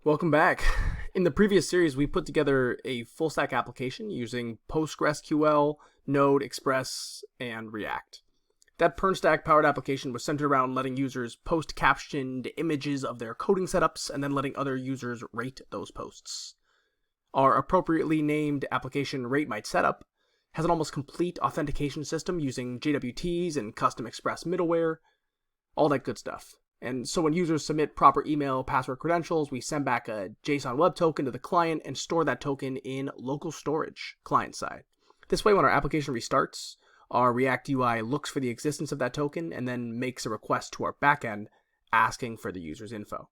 Welcome back. In the previous series, we put together a full stack application using PostgreSQL, Node, Express, and React. That PernStack powered application was centered around letting users post captioned images of their coding setups and then letting other users rate those posts. Our appropriately named application RateMySetup has an almost complete authentication system using JWTs and custom Express middleware, all that good stuff. And so when users submit proper email, password credentials, we send back a JSON web token to the client and store that token in local storage client side. This way, when our application restarts, our React UI looks for the existence of that token and then makes a request to our backend asking for the user's info.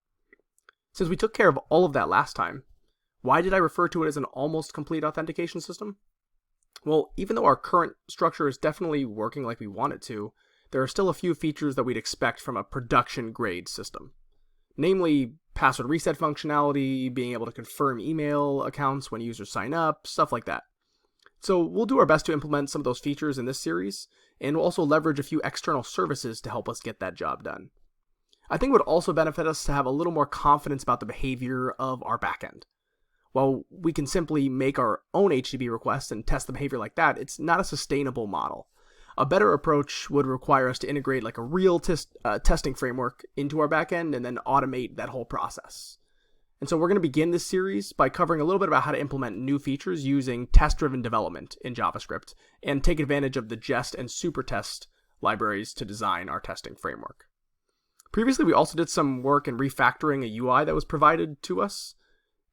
Since we took care of all of that last time, why did I refer to it as an almost complete authentication system? Well, even though our current structure is definitely working like we want it to, there are still a few features that we'd expect from a production-grade system. Namely, password reset functionality, being able to confirm email accounts when users sign up, stuff like that. So we'll do our best to implement some of those features in this series, and we'll also leverage a few external services to help us get that job done. I think it would also benefit us to have a little more confidence about the behavior of our backend. While we can simply make our own HTTP requests and test the behavior like that, it's not a sustainable model. A better approach would require us to integrate like a real testing framework into our backend and then automate that whole process. And so we're going to begin this series by covering a little bit about how to implement new features using test-driven development in JavaScript and take advantage of the Jest and Supertest libraries to design our testing framework. Previously, we also did some work in refactoring a UI that was provided to us.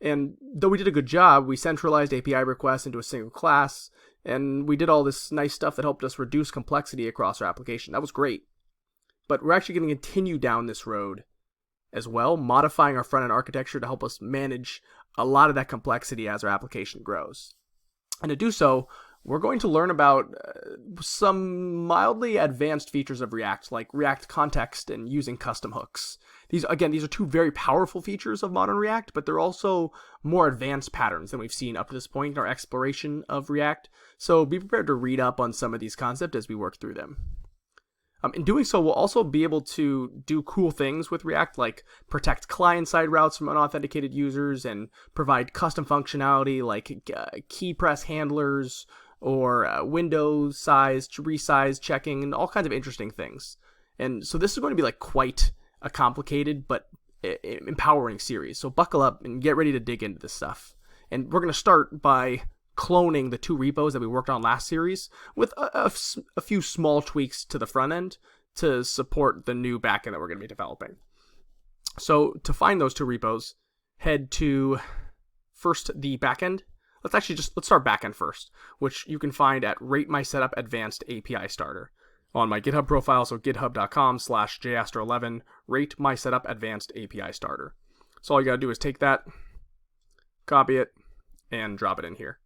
And though we did a good job, we centralized API requests into a single class, and we did all this nice stuff that helped us reduce complexity across our application. That was great. But we're actually going to continue down this road as well, modifying our front-end architecture to help us manage a lot of that complexity as our application grows. And to do so, we're going to learn about some mildly advanced features of React, like React Context and using custom hooks. These are two very powerful features of modern React, but they're also more advanced patterns than we've seen up to this point in our exploration of React. So be prepared to read up on some of these concepts as we work through them. In doing so, we'll also be able to do cool things with React, like protect client-side routes from unauthenticated users and provide custom functionality like key press handlers or window size, resize checking, and all kinds of interesting things. And so this is going to be like quite a complicated but empowering series. So buckle up and get ready to dig into this stuff. And we're going to start by cloning the two repos that we worked on last series with a few small tweaks to the front end to support the new backend that we're going to be developing. So to find those two repos, head to first the backend. Let's start backend first, which you can find at RateMySetup Advanced API Starter on my GitHub profile, so github.com/jastor11 RateMySetup Advanced API Starter. So all you gotta do is take that, copy it, and drop it in here.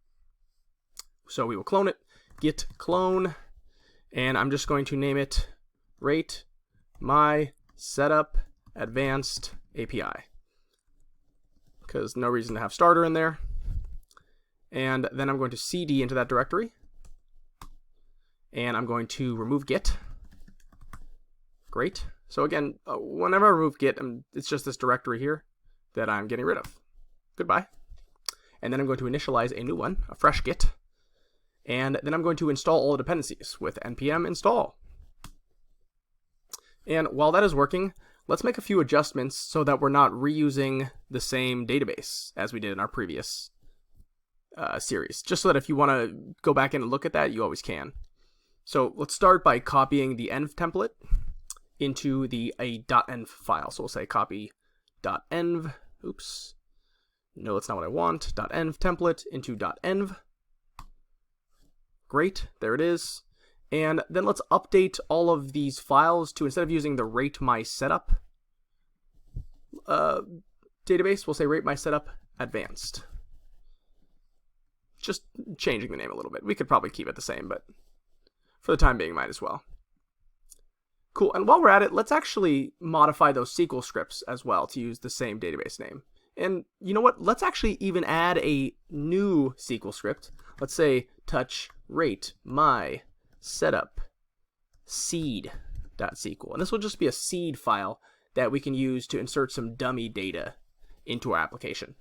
So we will clone it, git clone, and I'm just going to name it RateMySetup Advanced API, because no reason to have starter in there. And then I'm going to cd into that directory. And I'm going to remove git. Great. So again, whenever I remove git, it's just this directory here that I'm getting rid of. Goodbye. And then I'm going to initialize a new one, a fresh git. And then I'm going to install all the dependencies with npm install. And while that is working, let's make a few adjustments so that we're not reusing the same database as we did in our previous series, just so that if you want to go back in and look at that, you always can. So let's start by copying the env template into a .env file. So we'll say copy.env. Oops. No, that's not what I want. .env template into .env. Great, there it is. And then let's update all of these files to, instead of using the RateMySetup database, we'll say RateMySetup Advanced. Just changing the name a little bit. We could probably keep it the same, but for the time being, might as well. Cool, and while we're at it, let's actually modify those SQL scripts as well to use the same database name. And you know what? Let's actually even add a new SQL script. Let's say touch rate my setup seed.sql. And this will just be a seed file that we can use to insert some dummy data into our application.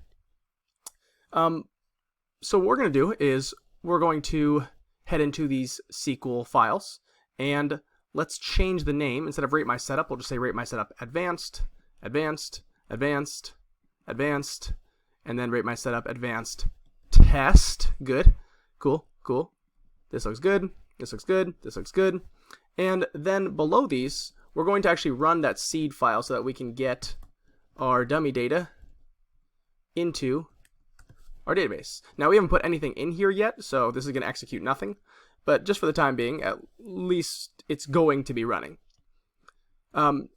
So what we're going to do is we're going to head into these SQL files, and let's change the name. Instead of Rate My Setup, we'll just say Rate My Setup Advanced, Advanced, Advanced, Advanced, and then Rate My Setup Advanced Test. Good. Cool. Cool. This looks good. This looks good. This looks good. And then below these, we're going to actually run that seed file so that we can get our dummy data into our database. Now, we haven't put anything in here yet, so this is going to execute nothing. But just for the time being, at least it's going to be running. We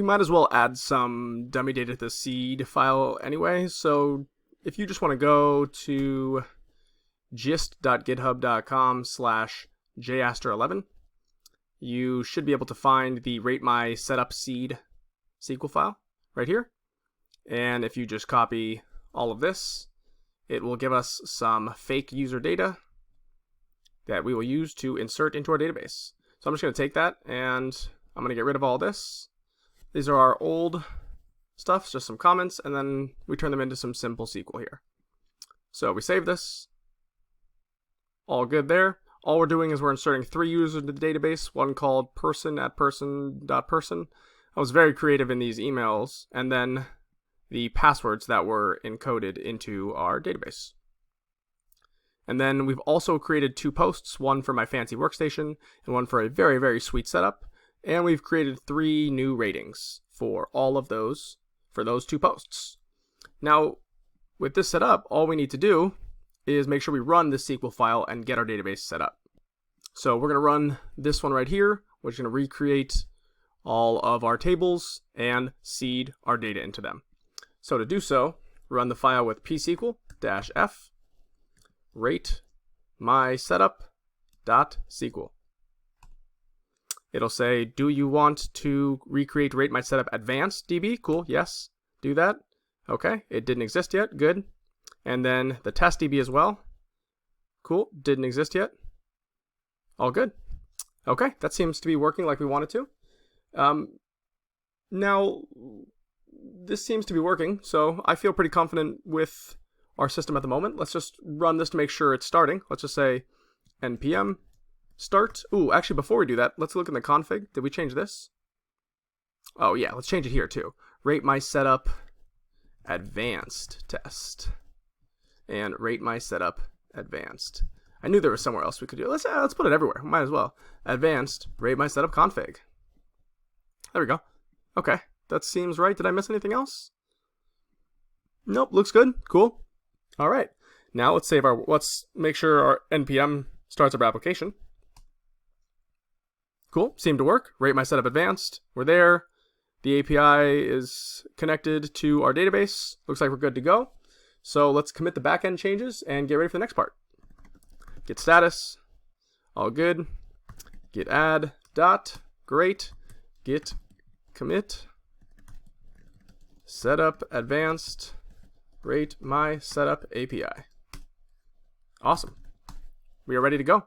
might as well add some dummy data to the seed file anyway. So if you just want to go to gist.github.com/jaster11, you should be able to find the Rate My Setup seed SQL file right here. And if you just copy all of this, it will give us some fake user data that we will use to insert into our database. So I'm just going to take that and I'm going to get rid of all this. These are our old stuff, just some comments, and then we turn them into some simple SQL here. So we save this. All good there. All we're doing is we're inserting 3 users into the database, one called person@person.person. I was very creative in these emails, and then the passwords that were encoded into our database. And then we've also created 2 posts, one for my fancy workstation and one for a very, very sweet setup. And we've created 3 new ratings for all of those, for those 2 posts. Now, with this set up, all we need to do is make sure we run this SQL file and get our database set up. So we're going to run this one right here. We're just going to recreate all of our tables and seed our data into them. So to do so, run the file with psql-f rate my setup.sql. It'll say, do you want to recreate Rate My Setup Advanced DB? Cool, yes, do that. Okay, it didn't exist yet, good. And then the test DB as well. Cool, didn't exist yet. All good. Okay, that seems to be working like we want it to. Now, this seems to be working, so I feel pretty confident with our system at the moment. Let's just run this to make sure it's starting. Let's just say npm start. Ooh, actually, before we do that, let's look in the config. Did we change this? Oh, yeah, let's change it here, too. Rate My Setup Advanced Test. And Rate My Setup Advanced. I knew there was somewhere else we could do it. Let's put it everywhere. Might as well. Advanced Rate My Setup Config. There we go. Okay, that seems right. Did I miss anything else? Nope, looks good. Cool. All right. Now let's make sure our npm starts our application. Cool, seemed to work. Rate My Setup Advanced. We're there. The API is connected to our database. Looks like we're good to go. So let's commit the backend changes and get ready for the next part. Git status. All good. Git add. Dot. Great. Git commit. Setup advanced. Rate My Setup API. Awesome. We are ready to go.